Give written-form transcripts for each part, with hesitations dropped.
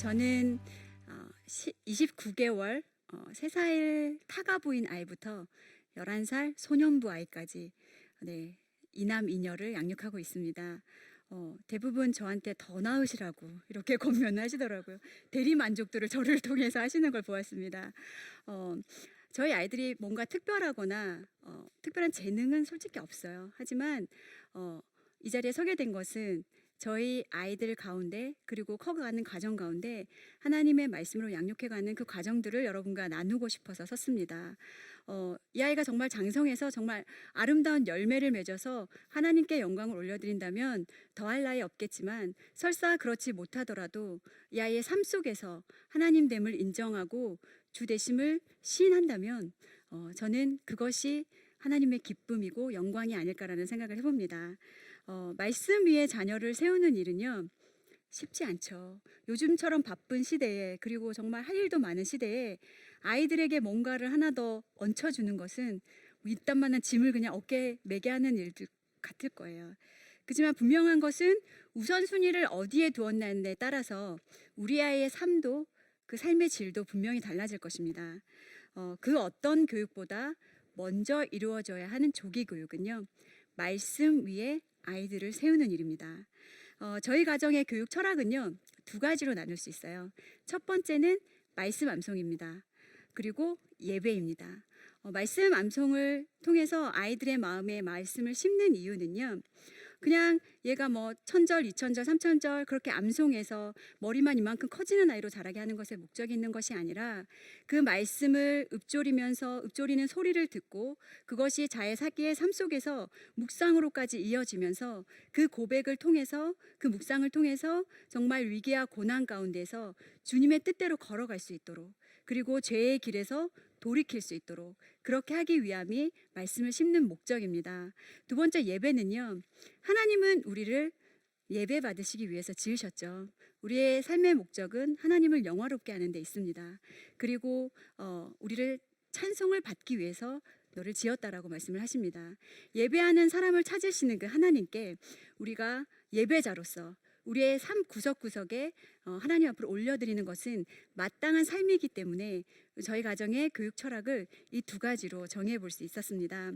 저는 29개월 3살 타가부인 아이부터 11살 소년부 아이까지 이남 이녀를 양육하고 있습니다. 대부분 저한테 더 낳으시라고 이렇게 권면을 하시더라고요. 대리 만족도를 저를 통해서 하시는 걸 보았습니다. 저희 아이들이 뭔가 특별하거나 특별한 재능은 솔직히 없어요. 하지만 이 자리에 서게 된 것은 저희 아이들 가운데 그리고 커가는 과정 가운데 하나님의 말씀으로 양육해가는 그 과정들을 여러분과 나누고 싶어서 섰습니다. 이 아이가 정말 장성해서 정말 아름다운 열매를 맺어서 하나님께 영광을 올려드린다면 더할 나위 없겠지만, 설사 그렇지 못하더라도 이 아이의 삶 속에서 하나님됨을 인정하고 주 되심을 시인한다면 저는 그것이 하나님의 기쁨이고 영광이 아닐까라는 생각을 해봅니다. 말씀 위에 자녀를 세우는 일은요, 쉽지 않죠. 요즘처럼 바쁜 시대에, 그리고 정말 할 일도 많은 시대에 아이들에게 뭔가를 하나 더 얹혀주는 것은 이딴만한 짐을 그냥 어깨에 매게 하는 일들 같을 거예요. 그렇지만 분명한 것은 우선순위를 어디에 두었냐에 따라서 우리 아이의 삶도, 그 삶의 질도 분명히 달라질 것입니다. 그 어떤 교육보다 먼저 이루어져야 하는 조기 교육은요, 말씀 위에 아이들을 세우는 일입니다. 저희 가정의 교육 철학은요, 두 가지로 나눌 수 있어요. 첫 번째는 말씀 암송입니다. 그리고 예배입니다. 말씀 암송을 통해서 아이들의 마음에 말씀을 심는 이유는요, 그냥 얘가 뭐 1000절, 2000절, 3000절 그렇게 암송해서 머리만 이만큼 커지는 아이로 자라게 하는 것에 목적이 있는 것이 아니라, 그 말씀을 읊조리는 소리를 듣고 그것이 자기의 삶 속에서 묵상으로까지 이어지면서 그 고백을 통해서, 그 묵상을 통해서 정말 위기와 고난 가운데서 주님의 뜻대로 걸어갈 수 있도록, 그리고 죄의 길에서 돌이킬 수 있도록 그렇게 하기 위함이 말씀을 심는 목적입니다. 두 번째, 예배는요, 하나님은 우리를 예배 받으시기 위해서 지으셨죠. 우리의 삶의 목적은 하나님을 영화롭게 하는 데 있습니다. 그리고 우리를 찬송을 받기 위해서 너를 지었다라고 말씀을 하십니다. 예배하는 사람을 찾으시는 그 하나님께 우리가 예배자로서 우리의 삶 구석구석에 하나님 앞으로 올려드리는 것은 마땅한 삶이기 때문에 저희 가정의 교육 철학을 이 두 가지로 정해 볼 수 있었습니다.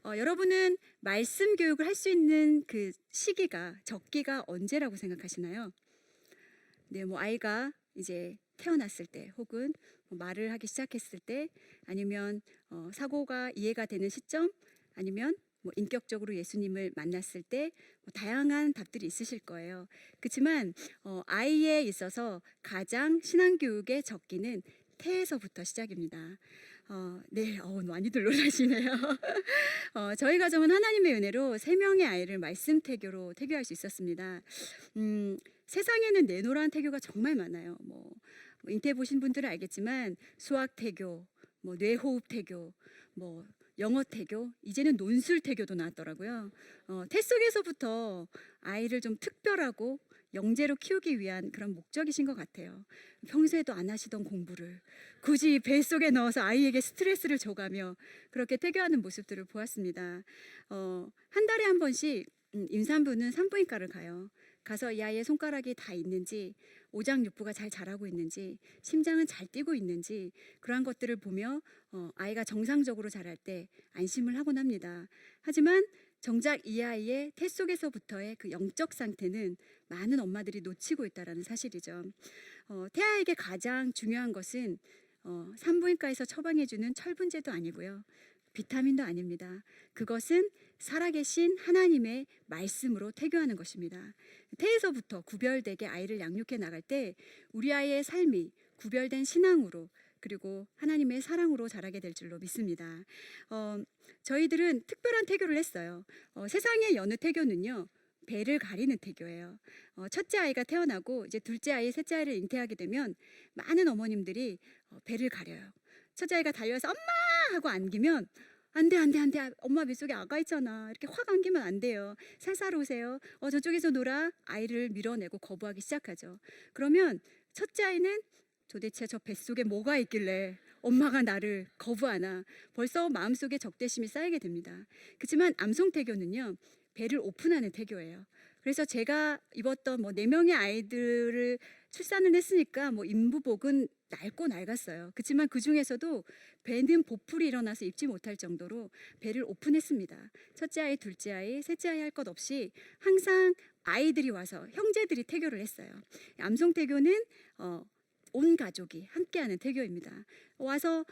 여러분은 말씀 교육을 할 수 있는 그 시기가, 적기가 언제라고 생각하시나요? 네, 뭐 아이가 이제 태어났을 때, 혹은 말을 하기 시작했을 때, 아니면 사고가 이해가 되는 시점, 아니면 인격적으로 예수님을 만났을 때, 다양한 답들이 있으실 거예요. 그렇지만 아이에 있어서 가장 신앙교육의 적기는 태에서부터 시작입니다. 네, 많이들 놀라시네요. 저희 가정은 하나님의 은혜로 3명의 아이를 말씀 태교로 태교할 수 있었습니다. 세상에는 내노란 태교가 정말 많아요. 인터넷 보신 분들은 알겠지만 수학 태교, 뇌호흡 태교, 영어 태교, 이제는 논술 태교도 나왔더라고요. 태 속에서부터 아이를 좀 특별하고 영재로 키우기 위한 그런 목적이신 것 같아요. 평소에도 안 하시던 공부를 굳이 뱃속에 넣어서 아이에게 스트레스를 줘가며 그렇게 태교하는 모습들을 보았습니다. 한 달에 한 번씩 임산부는 산부인과를 가요. 가서 이 아이의 손가락이 다 있는지, 오장육부가 잘 자라고 있는지, 심장은 잘 뛰고 있는지, 그러한 것들을 보며 아이가 정상적으로 자랄 때 안심을 하곤 합니다. 하지만 정작 이 아이의 태 속에서부터의 그 영적 상태는 많은 엄마들이 놓치고 있다는 사실이죠. 태아에게 가장 중요한 것은 산부인과에서 처방해주는 철분제도 아니고요, 비타민도 아닙니다. 그것은 살아계신 하나님의 말씀으로 태교하는 것입니다. 태에서부터 구별되게 아이를 양육해 나갈 때 우리 아이의 삶이 구별된 신앙으로, 그리고 하나님의 사랑으로 자라게 될 줄로 믿습니다. 저희들은 특별한 태교를 했어요. 세상의 여느 태교는요, 배를 가리는 태교예요. 첫째 아이가 태어나고 이제 둘째 아이, 셋째 아이를 잉태하게 되면 많은 어머님들이 배를 가려요. 첫째 아이가 달려와서 엄마! 하고 안기면 안 돼, 엄마 뱃속에 아가 있잖아, 이렇게 확 안기면 안 돼요. 살살 오세요. 저쪽에서 놀아. 아이를 밀어내고 거부하기 시작하죠. 그러면 첫째 아이는 도대체 저 뱃속에 뭐가 있길래 엄마가 나를 거부하나, 벌써 마음속에 적대심이 쌓이게 됩니다. 그렇지만 암송태교는요, 배를 오픈하는 태교예요. 그래서 제가 입었던 뭐 4명의 아이들을 출산을 했으니까 뭐 인부복은 낡고 낡았어요. 그치만 그중에서도 배는 보풀이 일어나서 입지 못할 정도로 배를 오픈했습니다. 첫째 아이, 둘째 아이, 셋째 아이 할 것 없이 항상 아이들이 와서 형제들이 태교를 했어요. 암송태교는 온 가족이 함께하는 태교입니다. 와서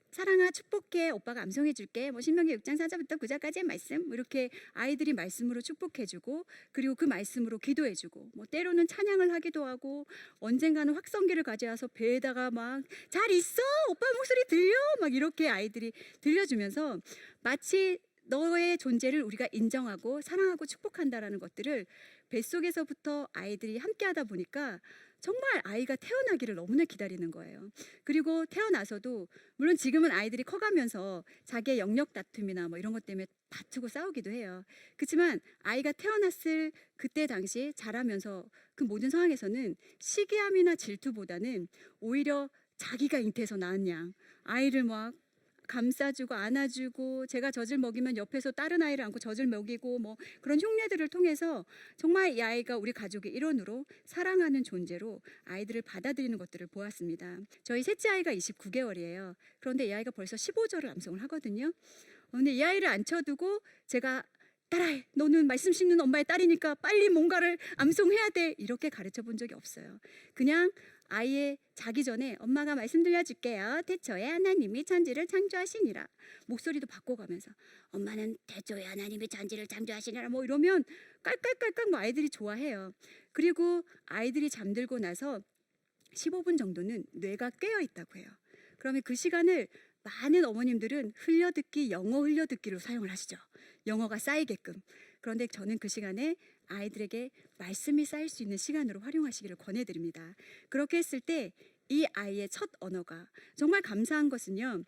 사랑아 축복해, 오빠가 암송해 줄게, 뭐 신명기 6장 4절부터 9절까지의 말씀, 뭐 이렇게 아이들이 말씀으로 축복해 주고, 그리고 그 말씀으로 기도해 주고, 뭐 때로는 찬양을 하기도 하고, 언젠가는 확성기를 가져와서 배에다가 막 잘 있어, 오빠 목소리 들려, 막 이렇게 아이들이 들려주면서 마치 너의 존재를 우리가 인정하고 사랑하고 축복한다라는 것들을 뱃속에서부터 아이들이 함께하다 보니까 정말 아이가 태어나기를 너무나 기다리는 거예요. 그리고 태어나서도 물론 지금은 아이들이 커가면서 자기의 영역 다툼이나 뭐 이런 것 때문에 다투고 싸우기도 해요. 그렇지만 아이가 태어났을 그때 당시 자라면서 그 모든 상황에서는 시기함이나 질투보다는 오히려 자기가 잉태해서 낳은 양, 아이를 막 감싸주고 안아주고, 제가 젖을 먹이면 옆에서 다른 아이를 안고 젖을 먹이고, 뭐 그런 흉내들을 통해서 정말 이 아이가 우리 가족의 일원으로 사랑하는 존재로 아이들을 받아들이는 것들을 보았습니다. 저희 셋째 아이가 29개월이에요. 그런데 이 아이가 벌써 15절을 암송을 하거든요. 근데 이 아이를 앉혀두고 제가 딸아, 너는 말씀 씹는 엄마의 딸이니까 빨리 뭔가를 암송해야 돼, 이렇게 가르쳐 본 적이 없어요. 그냥 아이의 자기 전에 엄마가 말씀 들려줄게요. 태초에 하나님이 천지를 창조하시니라. 목소리도 바꿔가면서 엄마는 태초에 하나님이 천지를 창조하시니라, 뭐 이러면 깔깔깔깔 뭐 아이들이 좋아해요. 그리고 아이들이 잠들고 나서 15분 정도는 뇌가 깨어 있다고 해요. 그러면 그 시간을 많은 어머님들은 흘려듣기, 영어 흘려듣기로 사용을 하시죠. 영어가 쌓이게끔. 그런데 저는 그 시간에 아이들에게 말씀이 쌓일 수 있는 시간으로 활용하시기를 권해드립니다. 그렇게 했을 때 이 아이의 첫 언어가 정말 감사한 것은요,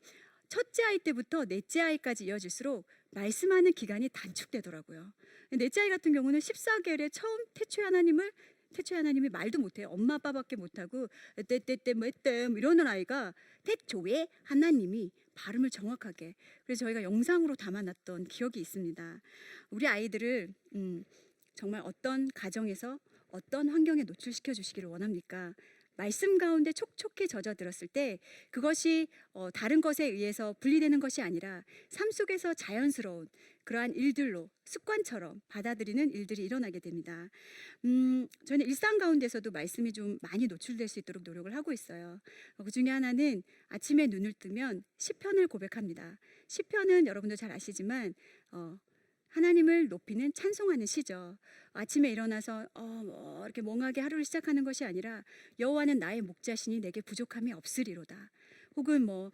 첫째 아이 때부터 넷째 아이까지 이어질수록 말씀하는 기간이 단축되더라고요. 넷째 아이 같은 경우는 14개월에 처음 태초에 하나님이 말도 못해요. 엄마 아빠밖에 못하고 떼떼떼 뭐떼 이러는 아이가 태초에 하나님이 발음을 정확하게, 그래서 저희가 영상으로 담아놨던 기억이 있습니다. 우리 아이들을 정말 어떤 가정에서 어떤 환경에 노출시켜 주시기를 원합니까? 말씀 가운데 촉촉히 젖어들었을 때 그것이 다른 것에 의해서 분리되는 것이 아니라 삶 속에서 자연스러운 그러한 일들로 습관처럼 받아들이는 일들이 일어나게 됩니다. 저는 일상 가운데서도 말씀이 좀 많이 노출될 수 있도록 노력을 하고 있어요. 그 중에 하나는 아침에 눈을 뜨면 시편을 고백합니다. 시편은 여러분도 잘 아시지만 하나님을 높이는 찬송하는 시죠. 아침에 일어나서 뭐 이렇게 멍하게 하루를 시작하는 것이 아니라 여호와는 나의 목자시니 내게 부족함이 없으리로다. 혹은 뭐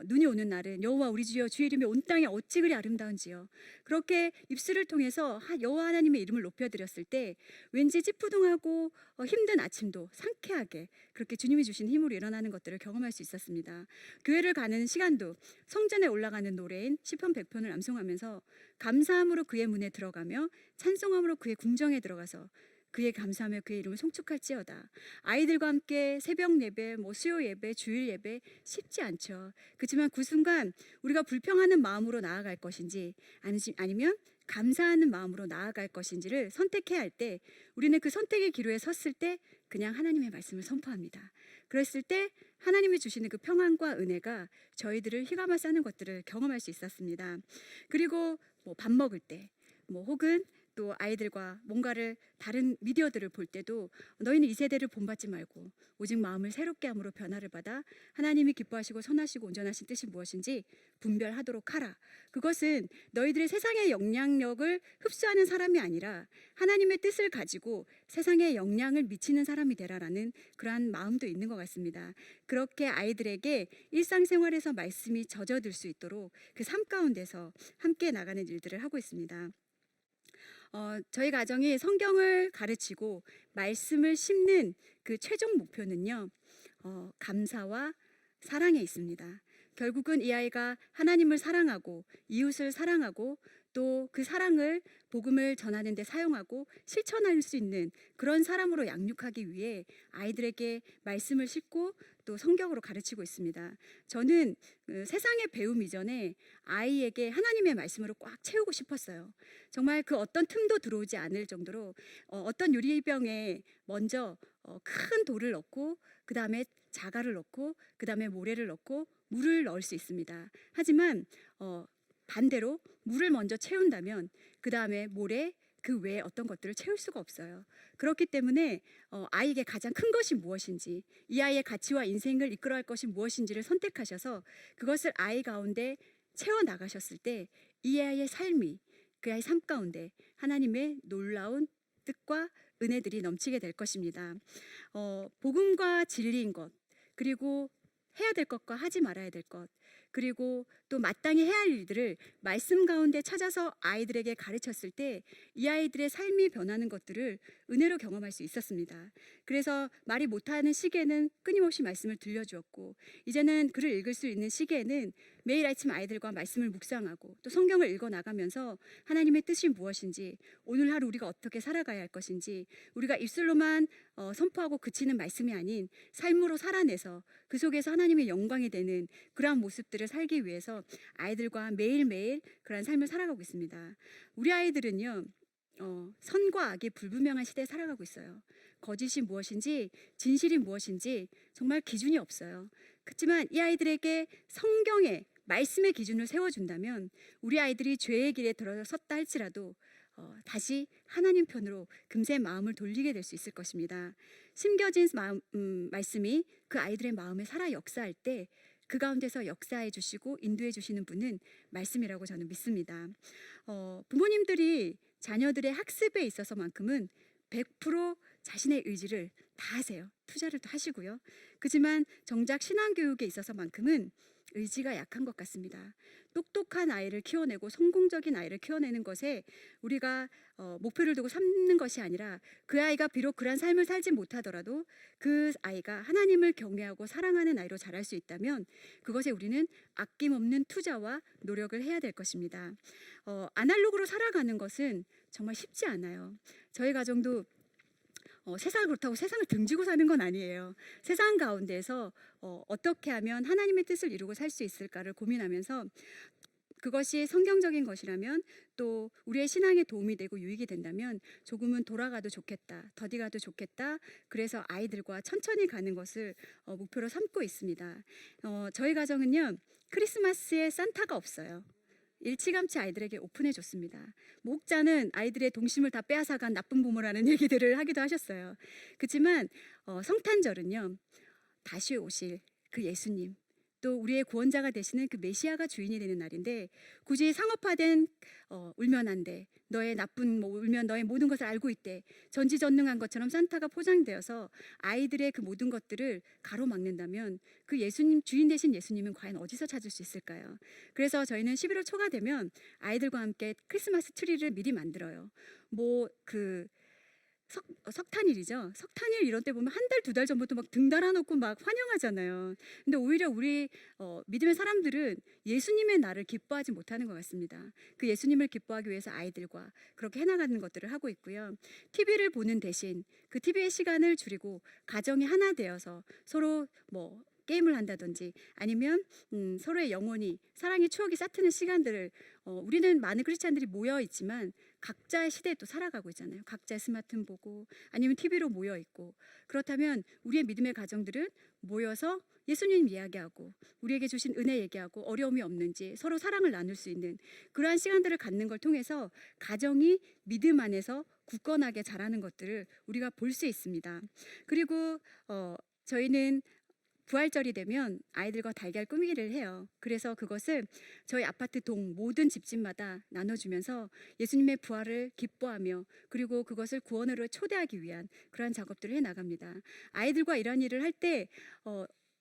눈이 오는 날은 여호와 우리 주여 주의 이름이 온 땅에 어찌 그리 아름다운지요. 그렇게 입술을 통해서 여호와 하나님의 이름을 높여드렸을 때 왠지 찌푸둥하고 힘든 아침도 상쾌하게 그렇게 주님이 주신 힘으로 일어나는 것들을 경험할 수 있었습니다. 교회를 가는 시간도 성전에 올라가는 노래인 시편 100편을 암송하면서 감사함으로 그의 문에 들어가며 찬송함으로 그의 궁정에 들어가서 그의 감사하며 그의 이름을 송축할지어다. 아이들과 함께 새벽 예배, 뭐 수요 예배, 주일 예배 쉽지 않죠. 그렇지만 그 순간 우리가 불평하는 마음으로 나아갈 것인지 아니면 감사하는 마음으로 나아갈 것인지를 선택해야 할 때 우리는 그 선택의 기로에 섰을 때 그냥 하나님의 말씀을 선포합니다. 그랬을 때 하나님이 주시는 그 평안과 은혜가 저희들을 휘감아 싸는 것들을 경험할 수 있었습니다. 그리고 뭐 밥 먹을 때, 뭐 혹은 또 아이들과 뭔가를 다른 미디어들을 볼 때도 너희는 이 세대를 본받지 말고 오직 마음을 새롭게 함으로 변화를 받아 하나님이 기뻐하시고 선하시고 온전하신 뜻이 무엇인지 분별하도록 하라. 그것은 너희들의 세상의 영향력을 흡수하는 사람이 아니라 하나님의 뜻을 가지고 세상에 영향을 미치는 사람이 되라라는 그러한 마음도 있는 것 같습니다. 그렇게 아이들에게 일상생활에서 말씀이 젖어들 수 있도록 그 삶 가운데서 함께 나가는 일들을 하고 있습니다. 저희 가정이 성경을 가르치고 말씀을 심는 그 최종 목표는요, 감사와 사랑에 있습니다. 결국은 이 아이가 하나님을 사랑하고 이웃을 사랑하고 또 그 사랑을 복음을 전하는 데 사용하고 실천할 수 있는 그런 사람으로 양육하기 위해 아이들에게 말씀을 싣고 또 성경으로 가르치고 있습니다. 저는 세상의 배움 이전에 아이에게 하나님의 말씀으로 꽉 채우고 싶었어요. 정말 그 어떤 틈도 들어오지 않을 정도로 어떤 유리병에 먼저 큰 돌을 넣고 그 다음에 자갈을 넣고 그 다음에 모래를 넣고 물을 넣을 수 있습니다. 하지만 반대로 물을 먼저 채운다면 그 다음에 모래 그 외에 어떤 것들을 채울 수가 없어요. 그렇기 때문에 아이에게 가장 큰 것이 무엇인지, 이 아이의 가치와 인생을 이끌어갈 것이 무엇인지를 선택하셔서 그것을 아이 가운데 채워 나가셨을 때 이 아이의 삶이, 그 아이 삶 가운데 하나님의 놀라운 뜻과 은혜들이 넘치게 될 것입니다. 복음과 진리인 것, 그리고 해야 될 것과 하지 말아야 될 것, 그리고 또 마땅히 해야 할 일들을 말씀 가운데 찾아서 아이들에게 가르쳤을 때 이 아이들의 삶이 변하는 것들을 은혜로 경험할 수 있었습니다. 그래서 말이 못하는 시기에는 끊임없이 말씀을 들려주었고, 이제는 글을 읽을 수 있는 시기에는 매일 아침 아이들과 말씀을 묵상하고 또 성경을 읽어 나가면서 하나님의 뜻이 무엇인지, 오늘 하루 우리가 어떻게 살아가야 할 것인지, 우리가 입술로만 선포하고 그치는 말씀이 아닌 삶으로 살아내서 그 속에서 하나님의 영광이 되는 그러한 모습들을 살기 위해서 아이들과 매일매일 그러한 삶을 살아가고 있습니다. 우리 아이들은요, 선과 악이 불분명한 시대에 살아가고 있어요. 거짓이 무엇인지 진실이 무엇인지 정말 기준이 없어요. 그렇지만 이 아이들에게 성경의 말씀의 기준을 세워준다면 우리 아이들이 죄의 길에 들어섰다 할지라도 다시 하나님 편으로 금세 마음을 돌리게 될 수 있을 것입니다. 심겨진 말씀이 그 아이들의 마음에 살아 역사할 때 그 가운데서 역사해 주시고 인도해 주시는 분은 말씀이라고 저는 믿습니다. 부모님들이 자녀들의 학습에 있어서만큼은 100% 자신의 의지를 다 하세요. 투자를 또 하시고요. 그렇지만 정작 신앙교육에 있어서만큼은 의지가 약한 것 같습니다. 똑똑한 아이를 키워내고 성공적인 아이를 키워내는 것에 우리가 목표를 두고 삼는 것이 아니라, 그 아이가 비록 그러한 삶을 살지 못하더라도 그 아이가 하나님을 경외하고 사랑하는 아이로 자랄 수 있다면 그것에 우리는 아낌없는 투자와 노력을 해야 될 것입니다. 아날로그로 살아가는 것은 정말 쉽지 않아요. 저희 가정도 세상을 그렇다고 세상을 등지고 사는 건 아니에요. 세상 가운데서 어떻게 하면 하나님의 뜻을 이루고 살 수 있을까를 고민하면서, 그것이 성경적인 것이라면 또 우리의 신앙에 도움이 되고 유익이 된다면 조금은 돌아가도 좋겠다, 더디 가도 좋겠다, 그래서 아이들과 천천히 가는 것을 목표로 삼고 있습니다. 저희 가정은요, 크리스마스에 산타가 없어요. 일찌감치 아이들에게 오픈해 줬습니다. 목자는 아이들의 동심을 다 빼앗아간 나쁜 부모라는 얘기들을 하기도 하셨어요. 그렇지만 성탄절은요, 다시 오실 그 예수님, 또 우리의 구원자가 되시는 그 메시아가 주인이 되는 날인데, 굳이 상업화된 울면 안 돼, 너의 나쁜 울면 너의 모든 것을 알고 있대, 전지전능한 것처럼 산타가 포장되어서 아이들의 그 모든 것들을 가로막는다면 그 예수님, 주인 되신 예수님은 과연 어디서 찾을 수 있을까요? 그래서 저희는 11월 초가 되면 아이들과 함께 크리스마스 트리를 미리 만들어요. 석탄일이죠. 석탄일 이런 때 보면 한 달, 두 달 전부터 막 등 달아놓고 막 환영하잖아요. 근데 오히려 우리 믿음의 사람들은 예수님의 날을 기뻐하지 못하는 것 같습니다. 그 예수님을 기뻐하기 위해서 아이들과 그렇게 해나가는 것들을 하고 있고요. TV를 보는 대신 그 TV의 시간을 줄이고 가정이 하나 되어서 서로 게임을 한다든지 아니면 서로의 영혼이, 사랑의 추억이 쌓트는 시간들을, 우리는 많은 크리스찬들이 모여 있지만 각자의 시대에 또 살아가고 있잖아요. 각자의 스마트폰 보고 아니면 TV로 모여 있고, 그렇다면 우리의 믿음의 가정들은 모여서 예수님 이야기하고 우리에게 주신 은혜 얘기하고 어려움이 없는지 서로 사랑을 나눌 수 있는 그러한 시간들을 갖는 걸 통해서 가정이 믿음 안에서 굳건하게 자라는 것들을 우리가 볼 수 있습니다. 그리고 저희는 부활절이 되면 아이들과 달걀 꾸미기를 해요. 그래서 그것을 저희 아파트 동 모든 집집마다 나눠주면서 예수님의 부활을 기뻐하며, 그리고 그것을 구원으로 초대하기 위한 그러한 작업들을 해나갑니다. 아이들과 이런 일을 할 때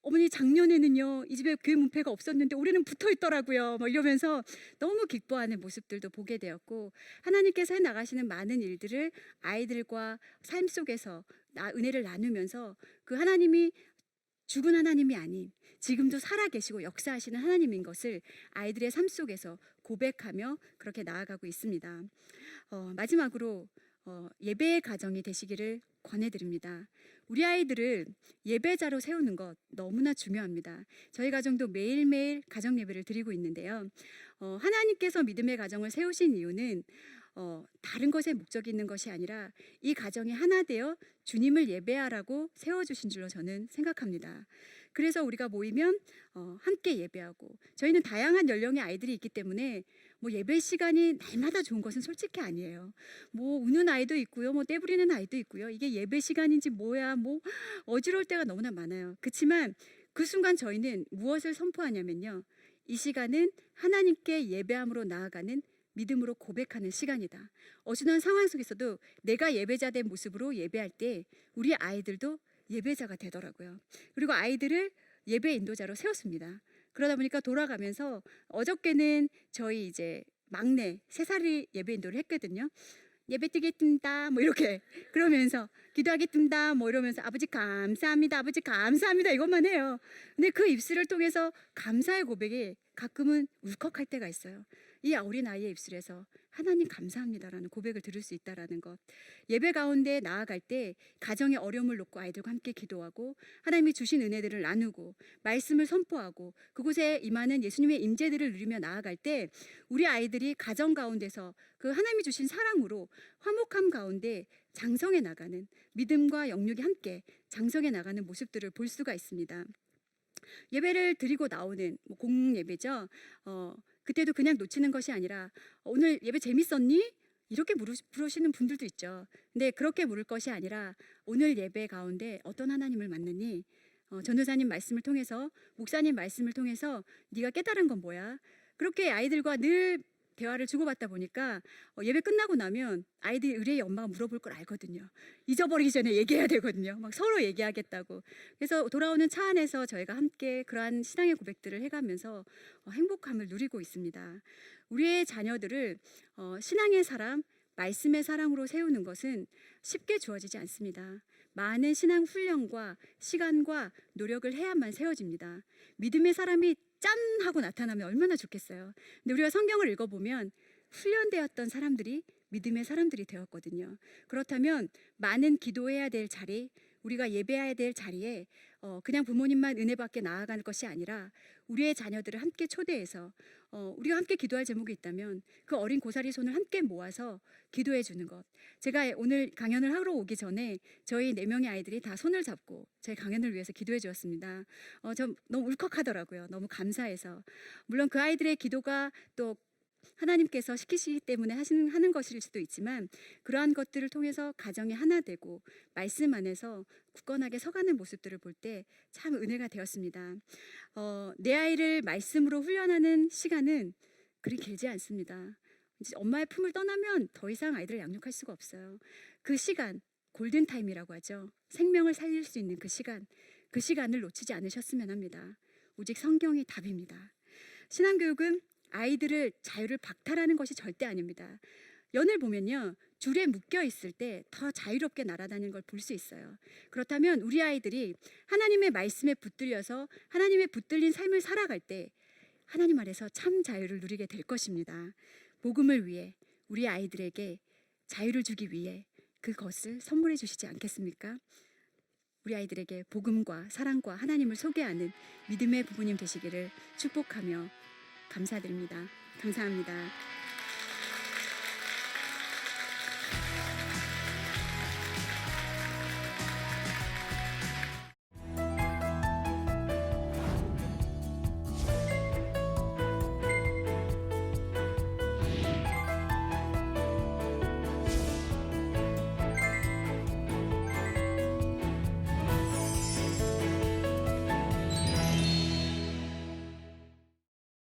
어머니, 작년에는요 이 집에 교회 문패가 없었는데 올해는 붙어 있더라고요, 이러면서 너무 기뻐하는 모습들도 보게 되었고, 하나님께서 해 나가시는 많은 일들을 아이들과 삶 속에서 은혜를 나누면서 그 하나님이 죽은 하나님이 아닌 지금도 살아계시고 역사하시는 하나님인 것을 아이들의 삶 속에서 고백하며 그렇게 나아가고 있습니다. 마지막으로 예배의 가정이 되시기를 권해드립니다. 우리 아이들을 예배자로 세우는 것 너무나 중요합니다. 저희 가정도 매일매일 가정 예배를 드리고 있는데요. 하나님께서 믿음의 가정을 세우신 이유는 다른 것에 목적이 있는 것이 아니라 이 가정이 하나 되어 주님을 예배하라고 세워주신 줄로 저는 생각합니다. 그래서 우리가 모이면 함께 예배하고, 저희는 다양한 연령의 아이들이 있기 때문에 뭐 예배 시간이 날마다 좋은 것은 솔직히 아니에요. 뭐 우는 아이도 있고요, 뭐 떼부리는 아이도 있고요. 이게 예배 시간인지 뭐야, 뭐 어지러울 때가 너무나 많아요. 그렇지만 그 순간 저희는 무엇을 선포하냐면요, 이 시간은 하나님께 예배함으로 나아가는 믿음으로 고백하는 시간이다. 어수선한 상황 속에서도 내가 예배자 된 모습으로 예배할 때 우리 아이들도 예배자가 되더라고요. 그리고 아이들을 예배 인도자로 세웠습니다. 그러다 보니까 돌아가면서 어저께는 저희 이제 막내 3살이 예배 인도를 했거든요. 예배 드리겠습니다 뭐 이렇게 그러면서, 기도하겠습니다 뭐 이러면서, 아버지 감사합니다, 아버지 감사합니다 이것만 해요. 근데 그 입술을 통해서 감사의 고백이 가끔은 울컥할 때가 있어요. 이 어린 아이의 입술에서 하나님 감사합니다라는 고백을 들을 수 있다라는 것. 예배 가운데 나아갈 때 가정의 어려움을 놓고 아이들과 함께 기도하고 하나님이 주신 은혜들을 나누고 말씀을 선포하고 그곳에 임하는 예수님의 임재들을 누리며 나아갈 때 우리 아이들이 가정 가운데서 그 하나님이 주신 사랑으로 화목함 가운데 장성해 나가는, 믿음과 영육이 함께 장성해 나가는 모습들을 볼 수가 있습니다. 예배를 드리고 나오는 공예배죠. 그때도 그냥 놓치는 것이 아니라 오늘 예배 재밌었니? 이렇게 물으시는 분들도 있죠. 근데 그렇게 물을 것이 아니라 오늘 예배 가운데 어떤 하나님을 만나니? 전도사님 말씀을 통해서, 목사님 말씀을 통해서 네가 깨달은 건 뭐야? 그렇게 아이들과 늘 대화를 주고받다 보니까 예배 끝나고 나면 아이들이 의뢰의 엄마가 물어볼 걸 알거든요. 잊어버리기 전에 얘기해야 되거든요. 막 서로 얘기하겠다고. 그래서 돌아오는 차 안에서 저희가 함께 그러한 신앙의 고백들을 해가면서 행복함을 누리고 있습니다. 우리의 자녀들을 신앙의 사람, 말씀의 사랑으로 세우는 것은 쉽게 주어지지 않습니다. 많은 신앙 훈련과 시간과 노력을 해야만 세워집니다. 믿음의 사람이 짠 하고 나타나면 얼마나 좋겠어요. 근데 우리가 성경을 읽어보면 훈련되었던 사람들이 믿음의 사람들이 되었거든요. 그렇다면 많은 기도해야 될 자리, 우리가 예배해야 될 자리에 그냥 부모님만 은혜받게 나아가는 것이 아니라 우리의 자녀들을 함께 초대해서 우리가 함께 기도할 제목이 있다면 그 어린 고사리 손을 함께 모아서 기도해 주는 것. 제가 오늘 강연을 하러 오기 전에 저희 4명의 아이들이 다 손을 잡고 저희 강연을 위해서 기도해 주었습니다. 저 너무 울컥하더라고요. 너무 감사해서. 물론 그 아이들의 기도가 또 하나님께서 시키시기 때문에 하는 것일 수도 있지만, 그러한 것들을 통해서 가정이 하나 되고 말씀 안에서 굳건하게 서가는 모습들을 볼 때 참 은혜가 되었습니다. 내 아이를 말씀으로 훈련하는 시간은 그리 길지 않습니다. 이제 엄마의 품을 떠나면 더 이상 아이들을 양육할 수가 없어요. 그 시간, 골든타임이라고 하죠. 생명을 살릴 수 있는 그 시간을 놓치지 않으셨으면 합니다. 오직 성경이 답입니다. 신앙교육은 아이들을 자유를 박탈하는 것이 절대 아닙니다. 연을 보면요, 줄에 묶여 있을 때 더 자유롭게 날아다니는 걸 볼 수 있어요. 그렇다면 우리 아이들이 하나님의 말씀에 붙들려서 하나님의 붙들린 삶을 살아갈 때 하나님 아래서 참 자유를 누리게 될 것입니다. 복음을 위해 우리 아이들에게 자유를 주기 위해 그것을 선물해 주시지 않겠습니까? 우리 아이들에게 복음과 사랑과 하나님을 소개하는 믿음의 부모님 되시기를 축복하며 감사드립니다. 감사합니다.